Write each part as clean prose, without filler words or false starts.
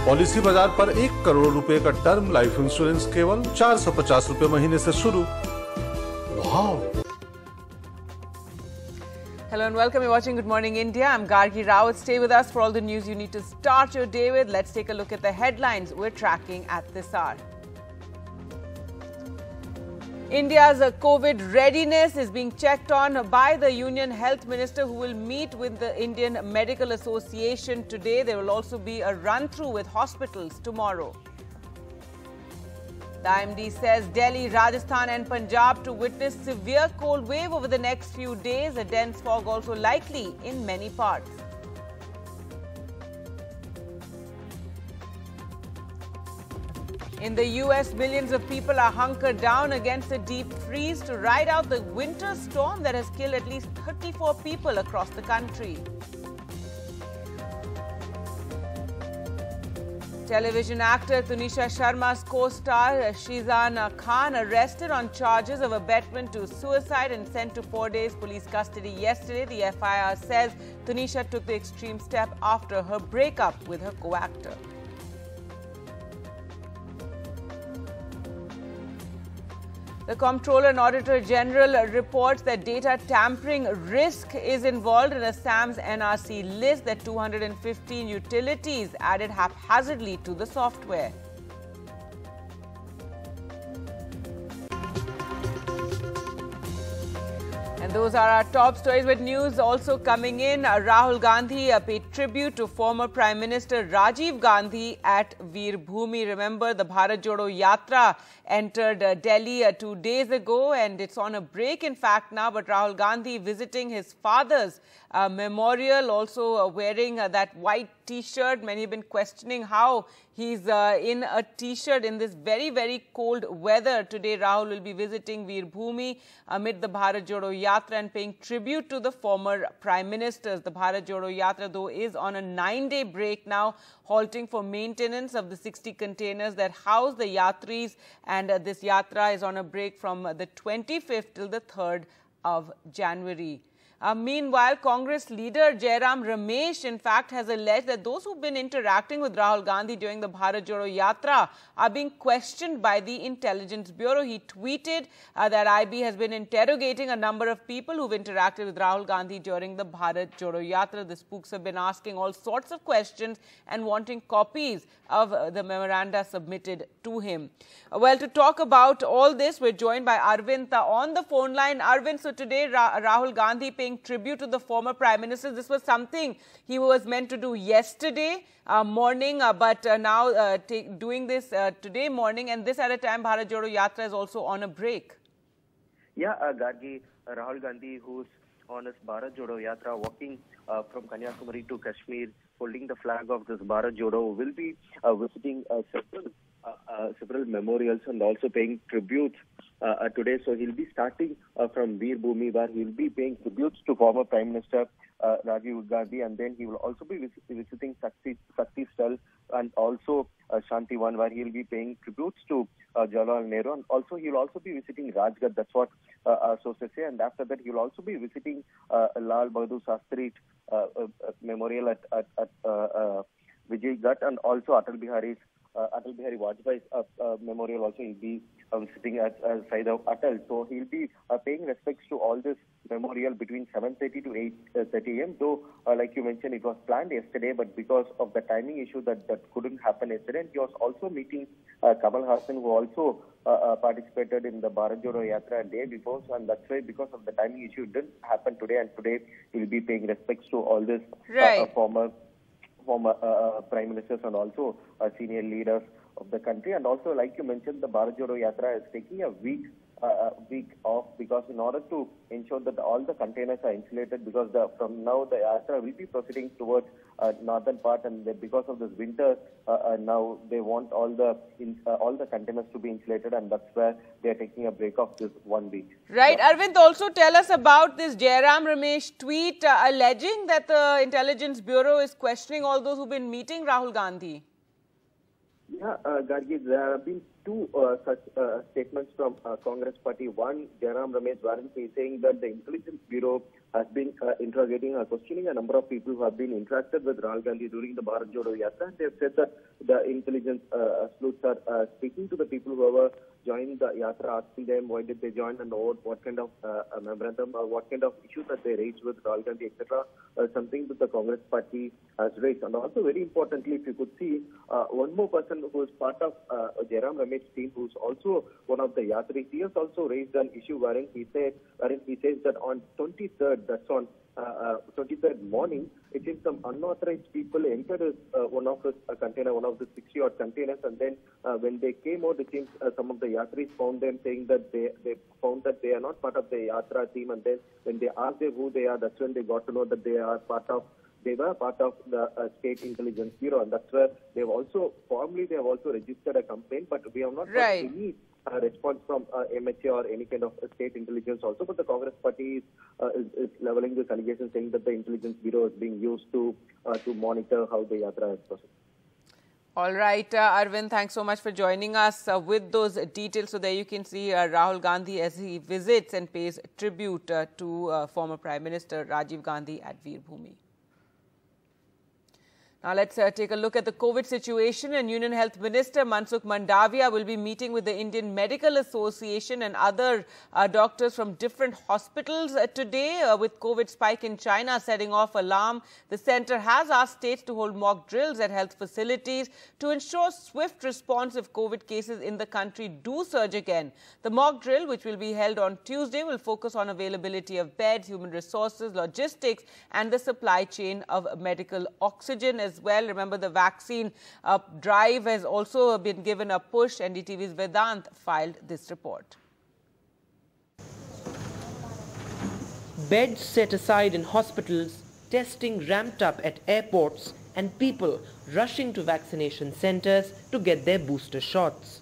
Policy बाजार पर 1 करोड़ रुपए का टर्म लाइफ इंश्योरेंस केवल 450 रुपए महीने से शुरू। वाह! Hello and welcome. You're watching Good Morning India. I'm Gargi Rawat. Stay with us for all the news you need to start your day with. Let's take a look at the headlines we're tracking at this hour. India's COVID readiness is being checked on by the Union Health Minister, who will meet with the Indian Medical Association today. There will also be a run-through with hospitals tomorrow. The IMD says Delhi, Rajasthan and Punjab to witness severe cold wave over the next few days. A dense fog also likely in many parts. In the US, millions of people are hunkered down against a deep freeze to ride out the winter storm that has killed at least 34 people across the country. Television actor Tunisha Sharma's co-star Shizan Khan arrested on charges of abetment to suicide and sent to 4 days police custody yesterday. The FIR says Tunisha took the extreme step after her breakup with her co-actor. The Comptroller and Auditor General reports that data tampering risk is involved in Assam's NRC list, that 215 utilities added haphazardly to the software. And those are our top stories, with news also coming in. Rahul Gandhi paid tribute to former Prime Minister Rajiv Gandhi at Veer Bhumi. Remember, the Bharat Jodo Yatra entered Delhi 2 days ago, and it's on a break, in fact, now. But Rahul Gandhi visiting his father's memorial, also wearing that white T-shirt. Many have been questioning how he's in a T-shirt in this very, very cold weather. Today, Rahul will be visiting Veer Bhumi amid the Bharat Jodo Yatra and paying tribute to the former Prime Ministers. The Bharat Jodo Yatra, though, is on a 9-day break now, halting for maintenance of the 60 containers that house the Yatris. And this Yatra is on a break from the 25th till the 3rd of January. Meanwhile, Congress leader Jairam Ramesh, in fact, has alleged that those who've been interacting with Rahul Gandhi during the Bharat Jodo Yatra are being questioned by the Intelligence Bureau. He tweeted that IB has been interrogating a number of people who've interacted with Rahul Gandhi during the Bharat Jodo Yatra. The spooks have been asking all sorts of questions and wanting copies of the memoranda submitted to him. Well, to talk about all this, we're joined by Arvind on the phone line. Arvind, so today Rahul Gandhi paying tribute to the former Prime Minister. This was something he was meant to do yesterday morning, but now doing this today morning, and this at a time Bharat Jodo Yatra is also on a break. Yeah, Gargi, Rahul Gandhi, who's on his Bharat Jodo Yatra, walking from Kanyakumari to Kashmir, holding the flag of this Bharat Jodo, will be visiting several memorials and also paying tributes today. So he'll be starting from Veer Bhumi, where he'll be paying tributes to former Prime Minister Rajiv Gandhi, and then he will also be visiting Sakti Sthal and also Shantiwan, where he'll be paying tributes to Jawaharlal Nehru, and also he'll also be visiting Rajghat. That's what sources say. And after that, he'll also be visiting Lal Bahadur Shastri memorial at Vijaygarh, and also Atal Bihari Vajpayee's memorial also he'll be sitting at side of Atal. So he'll be paying respects to all this memorial between 7:30 to 8:30 a.m. Though, like you mentioned, it was planned yesterday, but because of the timing issue that couldn't happen yesterday. And he was also meeting Kamal Hassan, who also participated in the Bharat Jodo Yatra a day before. So, and that's why, because of the timing issue, it didn't happen today. And today he'll be paying respects to all this former Prime Ministers and also senior leaders of the country. And also, like you mentioned, the Bharat Jodo Yatra is taking a week off, because in order to ensure that all the containers are insulated, because from now the Yatra will be proceeding towards northern part, and because of this winter, now they want all the containers to be insulated, and that's where they are taking a break of this 1 week. Right. Yeah. Arvind, also tell us about this Jairam Ramesh tweet alleging that the Intelligence Bureau is questioning all those who've been meeting Rahul Gandhi. Yeah, Gargi, there have been two such statements from Congress party. One, Jairam Ramesh, wherein he is saying that the Intelligence Bureau has been interrogating or questioning a number of people who have been interacted with Rahul Gandhi during the Bharat Jodo Yatra. They have said that the intelligence sleuths are speaking to the people who have joined the Yatra, asking them why did they join and what kind of memorandum or what kind of issues that they raised with Rahul Gandhi, etc. Something that the Congress party has raised. And also very importantly, if you could see, one more person who is part of Jairam Ramesh team, who's also one of the Yatris, he has also raised an issue wherein he says that on 23rd, that's on 23rd morning, it seems some unauthorized people entered one of the 60-odd containers, and then when they came out, it seems some of the Yatris found them saying that they found that they are not part of the Yatra team, and then when they asked them who they are, that's when they got to know that they were part of the State Intelligence Bureau, and that's where they have also registered a complaint, but we have not got any response from MHA or any kind of state intelligence also. But the Congress party is leveling this allegation, saying that the Intelligence Bureau is being used to monitor how the Yatra is proceeding. All right, Arvind, thanks so much for joining us with those details. So there you can see Rahul Gandhi as he visits and pays tribute to former Prime Minister Rajiv Gandhi at Veer Bhumi. Now let's take a look at the COVID situation. And Union Health Minister Mansukh Mandavia will be meeting with the Indian Medical Association and other doctors from different hospitals today. With COVID spike in China setting off alarm, the centre has asked states to hold mock drills at health facilities to ensure swift response if COVID cases in the country do surge again. The mock drill, which will be held on Tuesday, will focus on availability of beds, human resources, logistics and the supply chain of medical oxygen as well. Remember, the vaccine drive has also been given a push. NDTV's Vedant filed this report. Beds set aside in hospitals, testing ramped up at airports, and people rushing to vaccination centres to get their booster shots.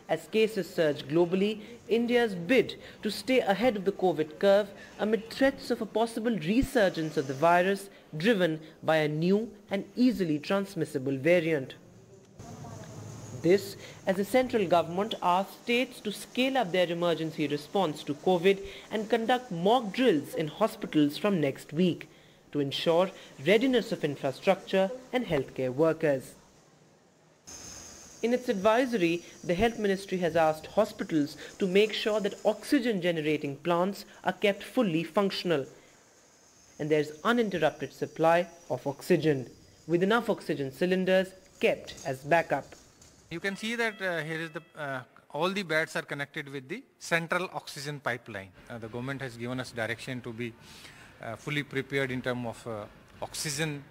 As cases surge globally, India's bid to stay ahead of the COVID curve amid threats of a possible resurgence of the virus driven by a new and easily transmissible variant. This as the central government asked states to scale up their emergency response to COVID and conduct mock drills in hospitals from next week to ensure readiness of infrastructure and healthcare workers. In its advisory, the Health Ministry has asked hospitals to make sure that oxygen-generating plants are kept fully functional and there is uninterrupted supply of oxygen, with enough oxygen cylinders kept as backup. You can see that here is all the beds are connected with the central oxygen pipeline. The government has given us direction to be fully prepared in terms of oxygen,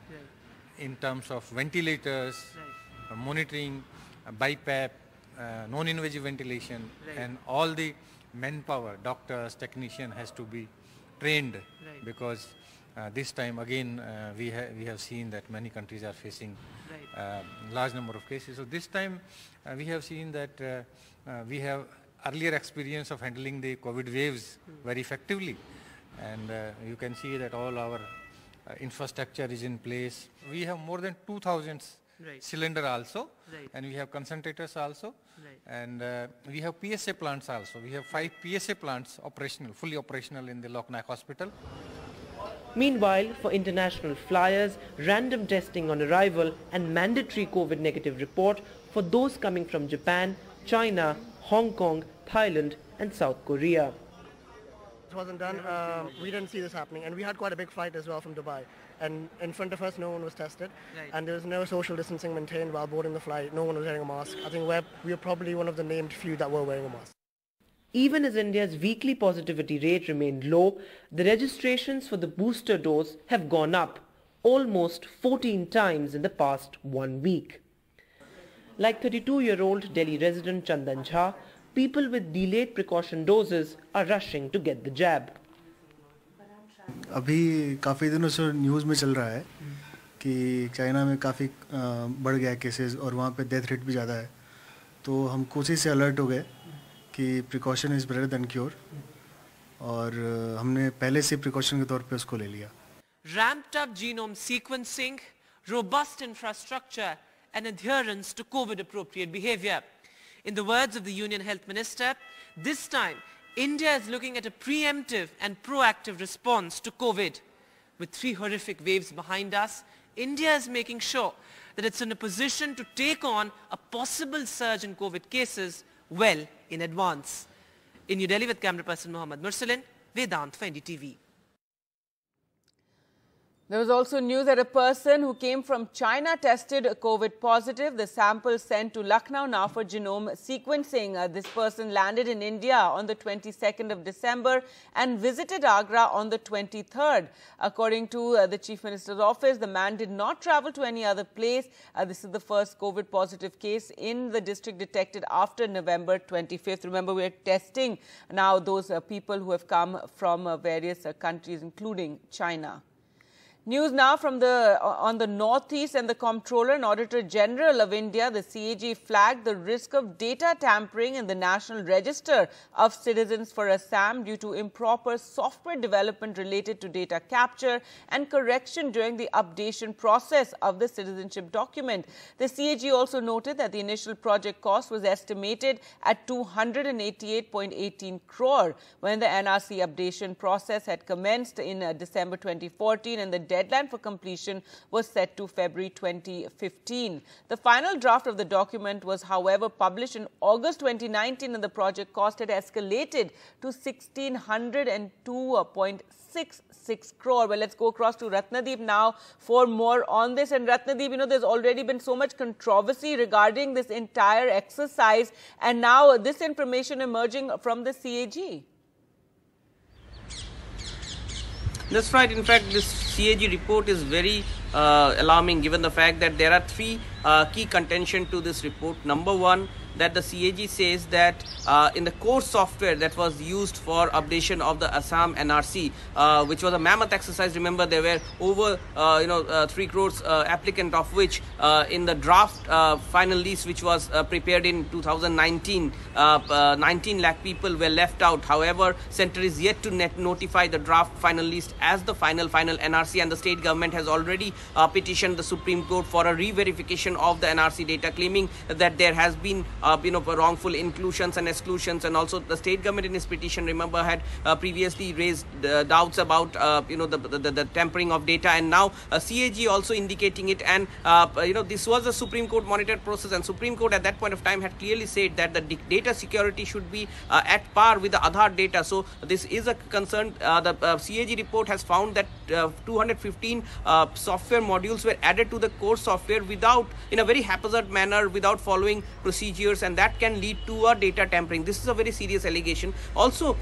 in terms of ventilators, monitoring, BiPAP, non-invasive ventilation, and all the manpower, doctors, technician has to be trained, because this time again we have seen that many countries are facing large number of cases. So this time we have seen that we have earlier experience of handling the COVID waves very effectively, and you can see that all our infrastructure is in place. We have more than 2,000 cylinder also, and we have concentrators also, and we have PSA plants also. We have 5 PSA plants operational, fully operational in the Loknayak Hospital. Meanwhile, for international flyers, random testing on arrival and mandatory COVID negative report for those coming from Japan, China, Hong Kong, Thailand and South Korea. It wasn't done. We didn't see this happening, and we had quite a big flight as well from Dubai. And in front of us, no one was tested, and there was no social distancing maintained while boarding the flight. No one was wearing a mask. I think we are probably one of the named few that were wearing a mask. Even as India's weekly positivity rate remained low, the registrations for the booster dose have gone up almost 14 times in the past 1 week. Like 32-year-old Delhi resident Chandan Jha, people with delayed precaution doses are rushing to get the jab. अभी काफ़ी दिनों से news में चल रहा है कि China में काफ़ी बढ़ गया केसेस और वहाँ पे डेथ रेट भी ज़्यादा है, तो हम कोशिश से अलर्ट हो गए कि precaution is better than cure, और हमने पहले से प्रिकॉशन के तौर पे उसको ले लिया. Ramped up genome sequencing, robust infrastructure and adherence to COVID appropriate behavior. In the words of the Union Health Minister, this time India is looking at a preemptive and proactive response to COVID. With 3 horrific waves behind us, India is making sure that it's in a position to take on a possible surge in COVID cases well in advance. In New Delhi with camera person Mohammad Mursalin, Vedant for NDTV. There was also news that a person who came from China tested COVID positive. The sample sent to Lucknow now for genome sequencing. This person landed in India on the 22nd of December and visited Agra on the 23rd. According to the Chief Minister's office, the man did not travel to any other place. This is the first COVID positive case in the district detected after November 25th. Remember, we are testing now those people who have come from various countries, including China. News now from on the Northeast, and the Comptroller and Auditor General of India, the CAG, flagged the risk of data tampering in the National Register of Citizens for Assam due to improper software development related to data capture and correction during the updation process of the citizenship document. The CAG also noted that the initial project cost was estimated at 288.18 crore when the NRC updation process had commenced in December 2014, and the deadline for completion was set to February 2015. The final draft of the document was, however, published in August 2019, and the project cost had escalated to 1,602.66 crore. Well, let's go across to Ratnadeep now for more on this. And Ratnadeep, you know, there's already been so much controversy regarding this entire exercise, and now this information emerging from the CAG. That's right. In fact, this CAG report is very alarming, given the fact that there are 3 key contention to this report. Number one, that the CAG says that in the core software that was used for updation of the Assam NRC, which was a mammoth exercise. Remember, there were over 3 crores applicant, of which in the draft final list, which was prepared in 2019, 19 lakh people were left out. However, Centre is yet to notify the draft final list as the final NRC, and the state government has already petitioned the Supreme Court for a re-verification of the NRC data, claiming that there has been wrongful inclusions and exclusions. And also the state government in its petition, remember, had previously raised doubts about the tampering of data, and now CAG also indicating it. And this was a Supreme Court monitored process, and Supreme Court at that point of time had clearly said that the data security should be at par with the Aadhaar data. So this is a concern. The CAG report has found that 215 software modules were added to the core software in a very haphazard manner, without following procedures, and that can lead to a data tampering. This is a very serious allegation. Also,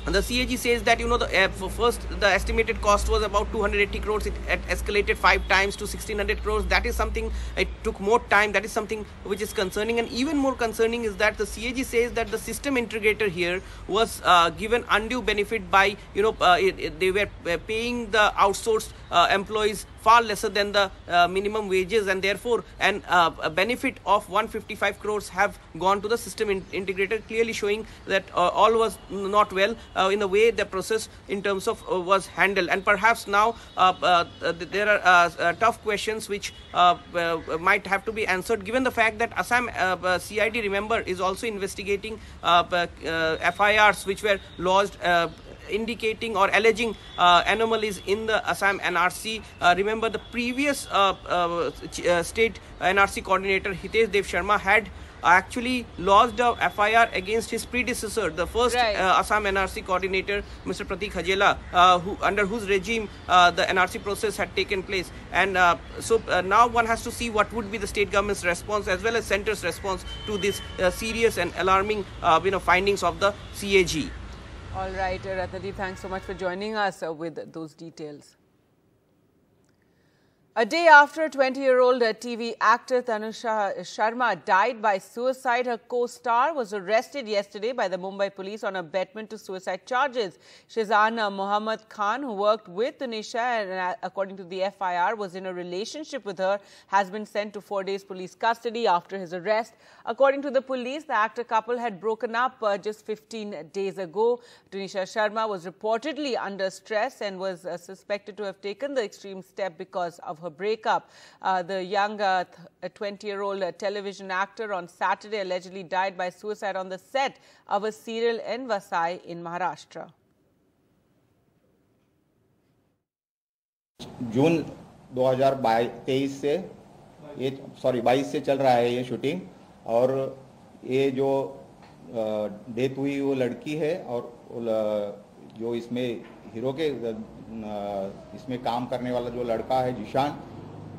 the CAG says that the estimated cost was about 280 crores. It escalated 5 times to 1600 crores. That is something, it took more time. That is something which is concerning. And even more concerning is that the CAG says that the system integrator here was given undue benefit by they were paying the outsourced employees far lesser than the minimum wages, and therefore a benefit of 155 crores have gone to the system integrator, clearly showing that all was not well in the way the process in terms of was handled. And perhaps now there are tough questions which might have to be answered, given the fact that Assam CID, remember, is also investigating FIRs which were lodged indicating or alleging anomalies in the Assam NRC. Remember, the previous state NRC coordinator Hitesh Dev Sharma had actually lodged a FIR against his predecessor, the first Assam NRC coordinator, Mr. Pratik Hajela, under whose regime the NRC process had taken place. And so now one has to see what would be the state government's response as well as centre's response to this serious and alarming findings of the CAG. All right, Ratnadeep, thanks so much for joining us with those details. A day after 20-year-old TV actor Tunisha Sharma died by suicide, her co-star was arrested yesterday by the Mumbai police on abetment to suicide charges. Shazan Mohammad Khan, who worked with Tunisha and according to the FIR was in a relationship with her, has been sent to 4 days police custody after his arrest. According to the police, the actor couple had broken up just 15 days ago. Tunisha Sharma was reportedly under stress and was suspected to have taken the extreme step because of her breakup. The young 20-year-old television actor on Saturday allegedly died by suicide on the set of a serial in Vasai in Maharashtra. जून 2023 से ये 22 से चल रहा है ये shooting, और ये जो डेथ हुई वो लड़की है, और जो इसमें हीरो के इसमें काम करने वाला जो लड़का है जिशान,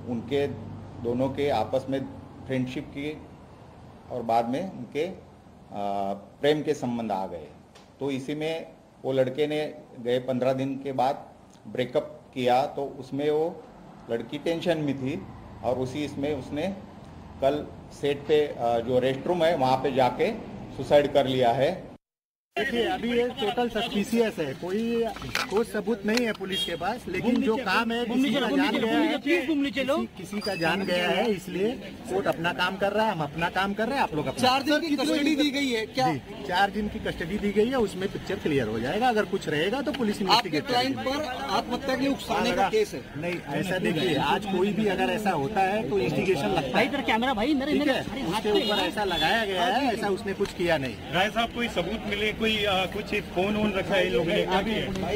उनके दोनों के आपस में फ्रेंडशिप की और बाद में उनके प्रेम के संबंध आ गए। तो इसी में वो लड़के ने गए 15 दिन के बाद ब्रेकअप किया, तो उसमें वो लड़की टेंशन में थी, और उसी इसमें उसने कल सेट पे जो रेस्ट रूम है वहाँ पे जाके सुसाइड कर लिया है। देखिए, अभी ये टोटल सस्पिशियस है, कोई सबूत नहीं है पुलिस के पास, लेकिन जो काम है किसी का जान गया है, किसी का जान गया है, इसलिए कोर्ट अपना काम कर रहा है, हम अपना काम कर रहे हैं, आप लोग अपना। 4 दिन की कस्टडी दी गई है क्या? 4 दिन की कस्टडी दी गई है, उसमें पिक्चर क्लियर हो जाएगा। अगर कुछ रहेगा तो पुलिस इन्वेस्टिगेट करेगी। आपके क्लाइंट पर आत्महत्या के उकसाने का केस है? नहीं, ऐसा देखिए, आज कोई भी अगर ऐसा होता है तो इन्वेस्टिगेशन लगता है, कैमरा भाई, ठीक है, उसके ऊपर ऐसा लगाया गया है, ऐसा उसने कुछ किया नहीं। राय साहब, कोई सबूत मिले, कोई कुछ फोन वोन रखा है इन लोगों ने?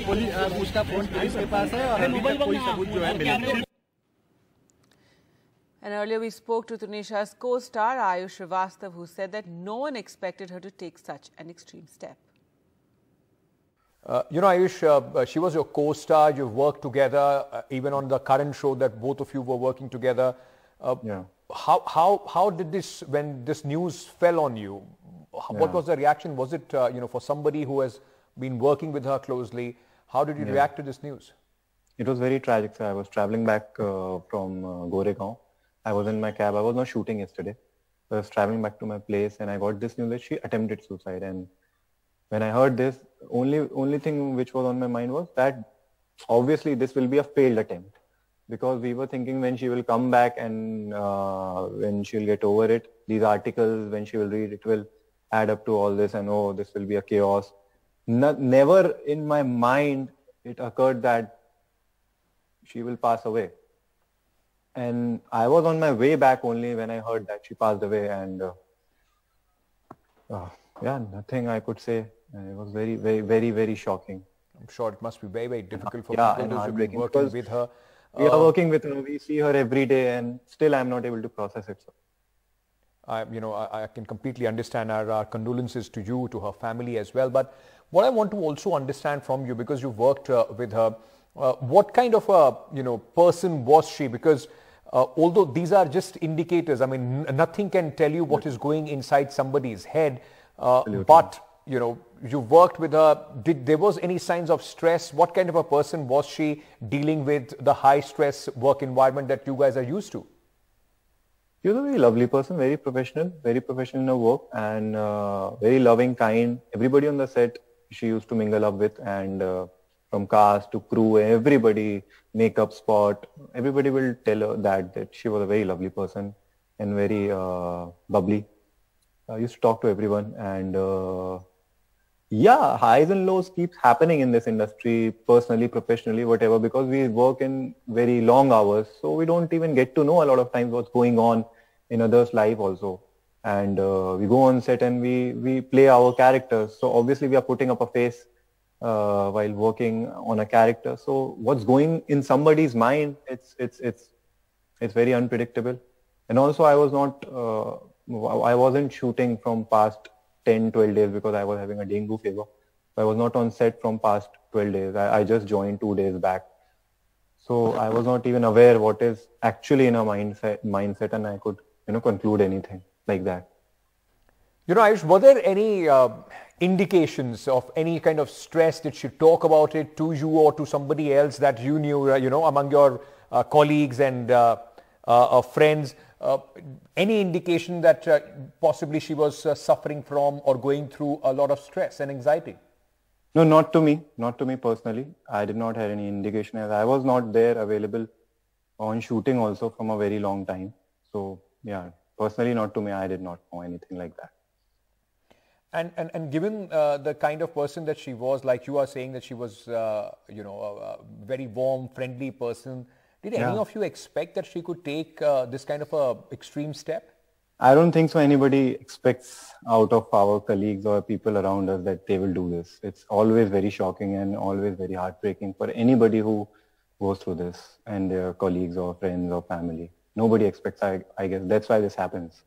पुलिस उसका फोन पुलिस के पास है, और अभी तक कोई सबूत जो है मिला। And earlier we spoke to Tunisha's co-star Ayush Srivastav, who said that no one expected her to take such an extreme step. You know, Ayush, she was your co-star. You've worked together, even on the current show that both of you were working together. Yeah. How did this, when this news fell on you, what was the reaction? Was it, you know, for somebody who has been working with her closely, how did you react to this news? It was very tragic, sir. I was traveling back from Goregaon. I was in my cab. I was not shooting yesterday. I was traveling back to my place, and I got this news that she attempted suicide. And when I heard this, only thing which was on my mind was that obviously this will be a failed attempt, because we were thinking when she will come back and when she will get over it, these articles, when she will read, it will add up to all this, and oh, this will be a chaos. Never in my mind it occurred that she will pass away. And I was on my way back only when I heard that she passed away, and yeah, nothing I could say. It was very, very, very, very shocking. I'm sure it must be very, very difficult for people who've been working with her. We are working with her. We see her every day, and still I'm not able to process it, sir. I can completely understand. Our condolences to you, to her family as well. But what I want to also understand from you, because you've worked with her, what kind of a person was she? Because although these are just indicators, I mean, nothing can tell you what is going inside somebody's head. But you worked with her. Did there was any signs of stress? What kind of a person was she dealing with the high stress work environment that you guys are used to? She was a very lovely person, very professional in her work, and very loving, kind. Everybody on the set she used to mingle up with, and from cast to crew, everybody, makeup spot, everybody will tell her that she was a very lovely person and very bubbly. I used to talk to everyone, and yeah, highs and lows keeps happening in this industry, personally, professionally, whatever, because we work in very long hours, so we don't even get to know a lot of times what's going on in others' life also. And we go on set and we play our characters, so obviously we are putting up a face while working on a character. So what's going in somebody's mind, it's very unpredictable. And also I wasn't shooting from past 10-12 days because I was having a dengue fever. So I was not on set from past 12 days. I just joined 2 days back. So I was not even aware what is actually in her mindset, and I could conclude anything like that. Ayush, were there any indications of any kind of stress? Did she talk about it to you or to somebody else that you knew, among your colleagues and friends? Any indication that possibly she was suffering from or going through a lot of stress and anxiety? No, not to me personally. I did not have any indication, as I was not there available on shooting also from a very long time. So yeah, personally not to me, I did not know anything like that. And given the kind of person that she was, like you are saying that she was, a very warm, friendly person, Did any of you expect that she could take this kind of a extreme step? I don't think so. Anybody expects out of our colleagues or people around us that they will do this. It's always very shocking and always very heartbreaking for anybody who goes through this and their colleagues or friends or family. Nobody expects, I guess. That's why this happens.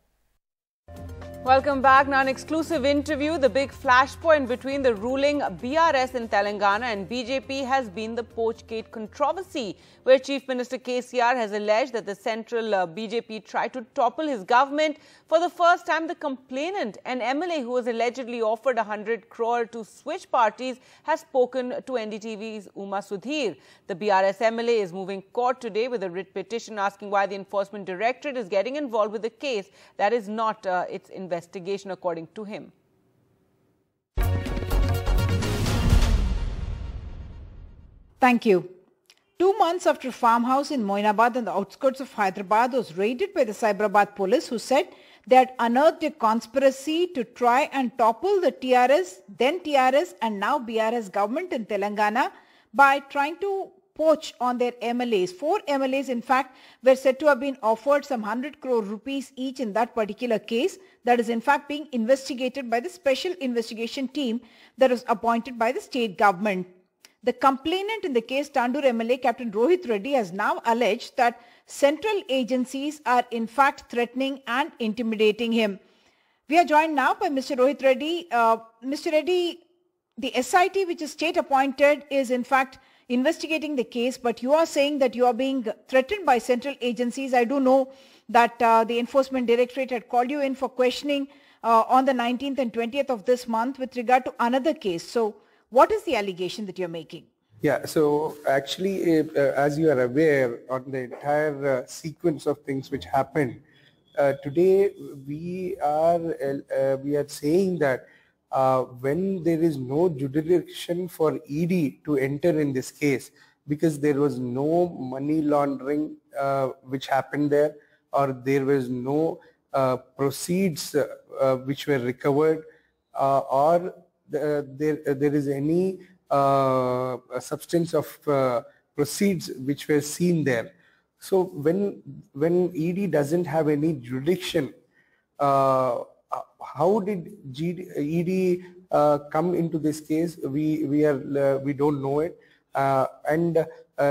Welcome back. Now, an exclusive interview. The big flashpoint between the ruling BRS in Telangana and BJP has been the Poachgate controversy, where Chief Minister KCR has alleged that the central BJP tried to topple his government. For the first time, the complainant, an MLA who was allegedly offered 100 crore to switch parties, has spoken to NDTV's Uma Sudhir. The BRS MLA is moving court today with a writ petition asking why the Enforcement Directorate is getting involved with the case that is not its investigation, according to him. Thank you. 2 months after a farmhouse in Moinabad on the outskirts of Hyderabad was raided by the Cyberabad police, who said they had unearthed a conspiracy to try and topple the TRS, then TRS and now BRS government in Telangana by trying to poach on their MLAs. 4 MLAs, in fact, were said to have been offered some 100 crore rupees each in that particular case that is in fact being investigated by the special investigation team that was appointed by the state government. The complainant in the case, Tandur MLA Captain Rohit Reddy, has now alleged that central agencies are in fact threatening and intimidating him. We are joined now by Mr. Rohit Reddy. Mr. Reddy, the SIT, which is state appointed, is in fact investigating the case, but you are saying that you are being threatened by central agencies. I do know that the Enforcement Directorate had called you in for questioning on the 19th and 20th of this month with regard to another case. So what is the allegation that you're making? Yeah, so actually, as you are aware, on the entire sequence of things which happened, today we are saying that when there is no jurisdiction for ED to enter in this case, because there was no money laundering which happened there, or there was no proceeds which were recovered, or there is any substance of proceeds which were seen there. So when ED doesn't have any jurisdiction, how did ED come into this case? We don't know it. And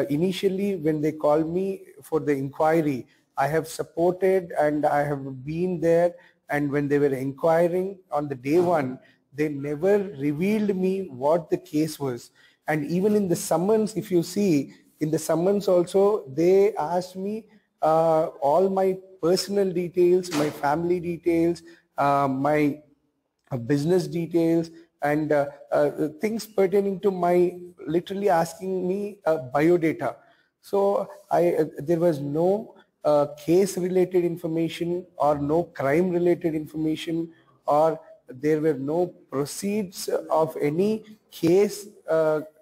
initially, when they called me for the inquiry, I have supported and I have been there. And when they were inquiring on the day one, they never revealed me what the case was. And even in the summons, if you see, in the summons also, they asked me all my personal details, my family details, my business details, and things pertaining to my, literally asking me biodata. So there was no case related information or no crime related information, or there were no proceeds of any case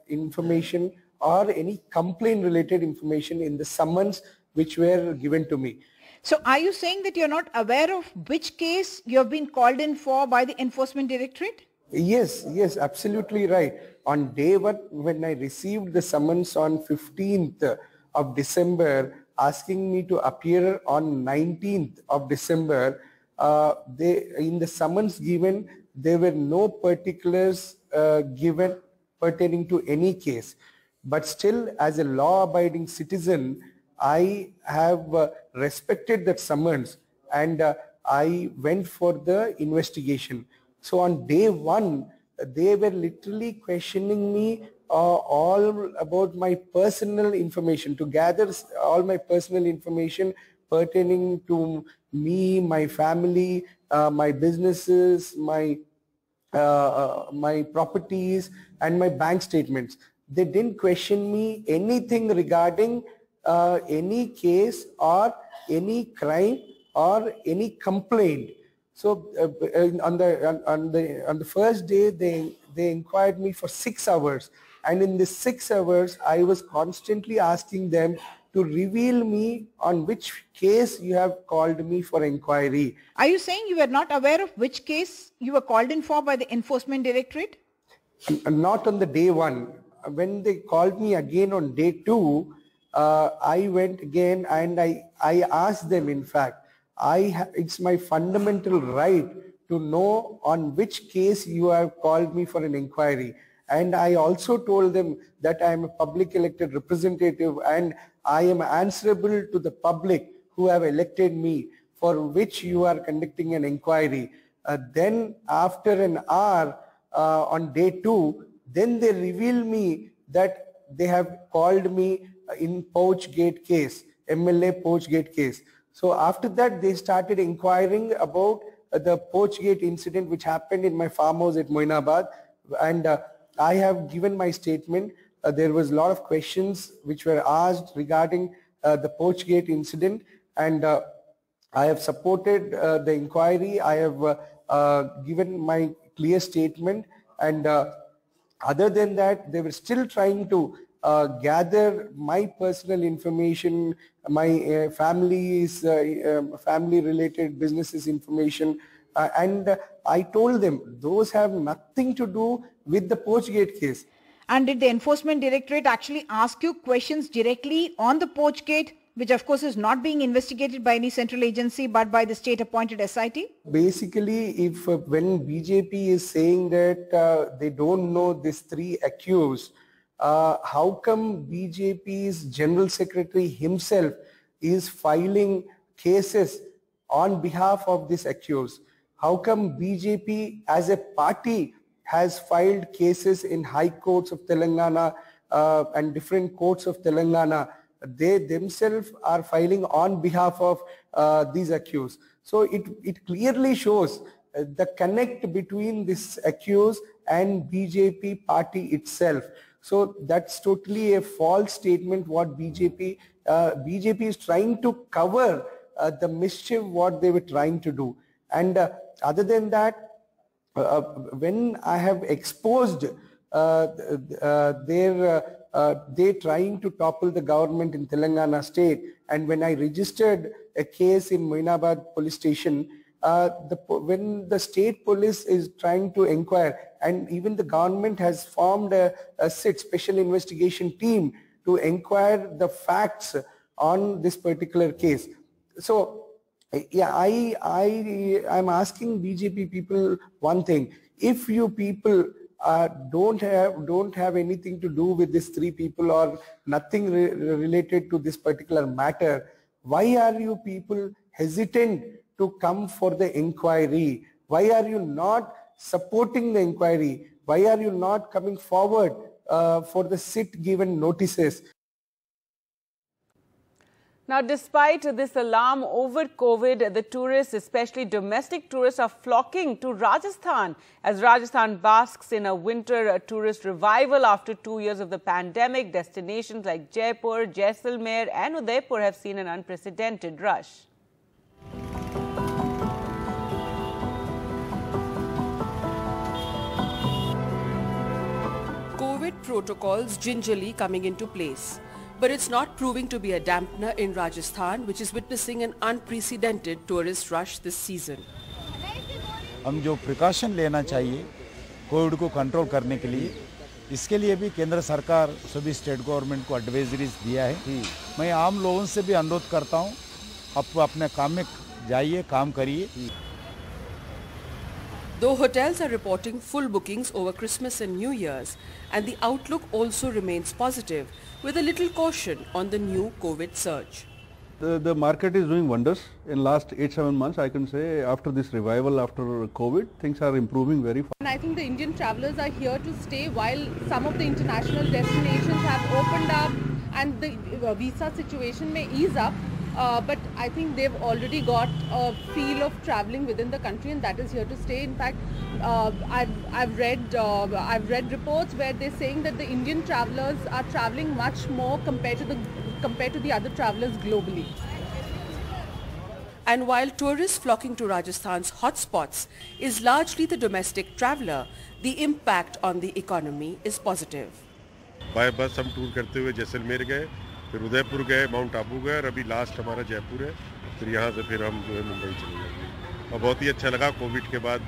information or any complaint related information in the summons which were given to me. So are you saying that you're not aware of which case you have been called in for by the Enforcement Directorate? Yes, absolutely right. On day one, when I received the summons on 15th of December asking me to appear on 19th of December, in the summons given, there were no particulars given pertaining to any case. But still, as a law-abiding citizen, I have respected that summons and I went for the investigation. So on day one, they were literally questioning me all about my personal information, to gather all my personal information pertaining to me, my family, my businesses, my properties and my bank statements. They didn't question me anything regarding any case or any crime or any complaint. So on the first day, they inquired me for 6 hours, and in the 6 hours, I was constantly asking them to reveal me on which case you have called me for inquiry. Are you saying you were not aware of which case you were called in for by the Enforcement Directorate? Not on the day one. When they called me again on day two, I went again and I asked them, in fact, it's my fundamental right to know on which case you have called me for an inquiry. And I also told them that I am a public elected representative and I am answerable to the public who have elected me, for which you are conducting an inquiry. Then after an hour on day 2, then they reveal me that they have called me in Pouchgate case, MLA Pouchgate case. So after that they started inquiring about the Pouchgate incident which happened in my farmhouse at Moinabad, and I have given my statement. There was a lot of questions which were asked regarding the Pouchgate incident, and I have supported the inquiry. I have given my clear statement, and other than that, they were still trying to gather my personal information, my family-related businesses information, and I told them those have nothing to do with the Pouchgate case. And did the Enforcement Directorate actually ask you questions directly on the Pouchgate, which of course is not being investigated by any central agency but by the state-appointed SIT? Basically, when BJP is saying that they don't know these 3 accused, how come BJP's General Secretary himself is filing cases on behalf of these accused? How come BJP as a party has filed cases in high courts of Telangana and different courts of Telangana? They themselves are filing on behalf of these accused. So it clearly shows the connect between this accused and BJP party itself. So that's totally a false statement what BJP is trying to cover the mischief what they were trying to do. And other than that, when I have exposed they trying to topple the government in Telangana state, and when I registered a case in Moinabad police station, when the state police is trying to inquire, and even the government has formed a SIT, special investigation team, to inquire the facts on this particular case. So yeah, I'm asking BJP people one thing: if you people don't have anything to do with these 3 people or nothing related to this particular matter, why are you people hesitant to come for the inquiry? Why are you not supporting the inquiry? Why are you not coming forward for the SIT given notices? Now, despite this alarm over COVID, the tourists, especially domestic tourists, are flocking to Rajasthan as Rajasthan basks in a winter tourist revival after 2 years of the pandemic. Destinations like Jaipur, Jaisalmer and Udaipur have seen an unprecedented rush. COVID protocols gingerly coming into place. But it's not proving to be a dampener in Rajasthan, which is witnessing an unprecedented tourist rush this season. हम जो precaution लेना चाहिए Covid को control करने के लिए, इसके लिए भी केंद्र सरकार सभी स्टेट गवर्नमेंट को एडवाइजरीज दिया है। मैं आम लोगों से भी अनुरोध करता हूं, आप अपने काम में जाइए, काम करिए। Though hotels are reporting full bookings over Christmas and New Year's, and the outlook also remains positive, with a little caution on the new COVID surge. The market is doing wonders. In last 8-7 months, I can say, after this revival after COVID, things are improving very fast. And I think the Indian travelers are here to stay while some of the international destinations have opened up and the visa situation may ease up. But I think they've already got a feel of traveling within the country, and that is here to stay. In fact, I've read reports where they're saying that the Indian travelers are traveling much more compared to the other travelers globally. And while tourists flocking to Rajasthan's hotspots is largely the domestic traveller, the impact on the economy is positive. By bus हम tour करते हुए जैसलमेर गए, फिर उदयपुर गए, mount Abu गए, और अभी last हमारा जयपुर है, फिर यहाँ से फिर हम जो है मुंबई चले जाएंगे। और बहुत ही अच्छा लगा, कोविड के बाद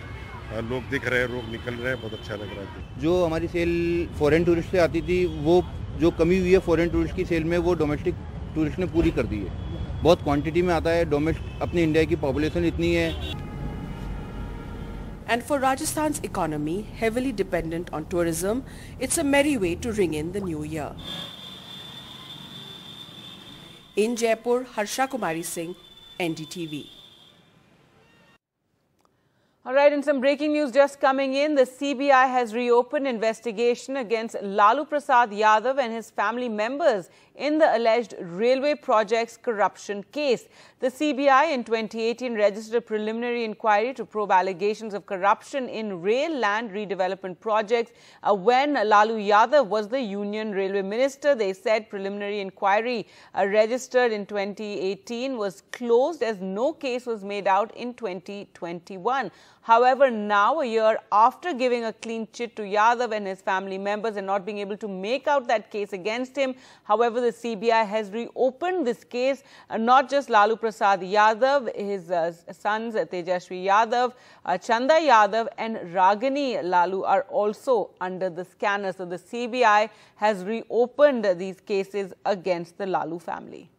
लोग दिख रहे हैं, लोग निकल रहे हैं, बहुत अच्छा लग रहा है। जो हमारी सेल फॉरेन टूरिस्ट से आती थी वो जो कमी हुई है फॉरेन टूरिस्ट की सेल में वो डोमेस्टिक टूरिस्ट ने पूरी कर दी है। बहुत क्वांटिटी में आता है, डोमेस्टिक अपनी इंडिया की पॉपुलेशन इतनी है। And for Rajasthan's economy, heavily dependent on tourism, it's a merry way to ring in the new year. In Jaipur, Harsha Kumari Singh, NDTV. All right, and some breaking news just coming in. The CBI has reopened investigation against Lalu Prasad Yadav and his family members in the alleged railway projects corruption case. The CBI in 2018 registered a preliminary inquiry to probe allegations of corruption in rail land redevelopment projects when Lalu Yadav was the Union Railway Minister. They said preliminary inquiry registered in 2018 was closed as no case was made out in 2021. However, now, a year after giving a clean chit to Yadav and his family members and not being able to make out that case against him, however, the CBI has reopened this case. Not just Lalu Prasad Yadav, his sons Tejashwi Yadav, Chanda Yadav and Ragini Lalu are also under the scanner. So the CBI has reopened these cases against the Lalu family.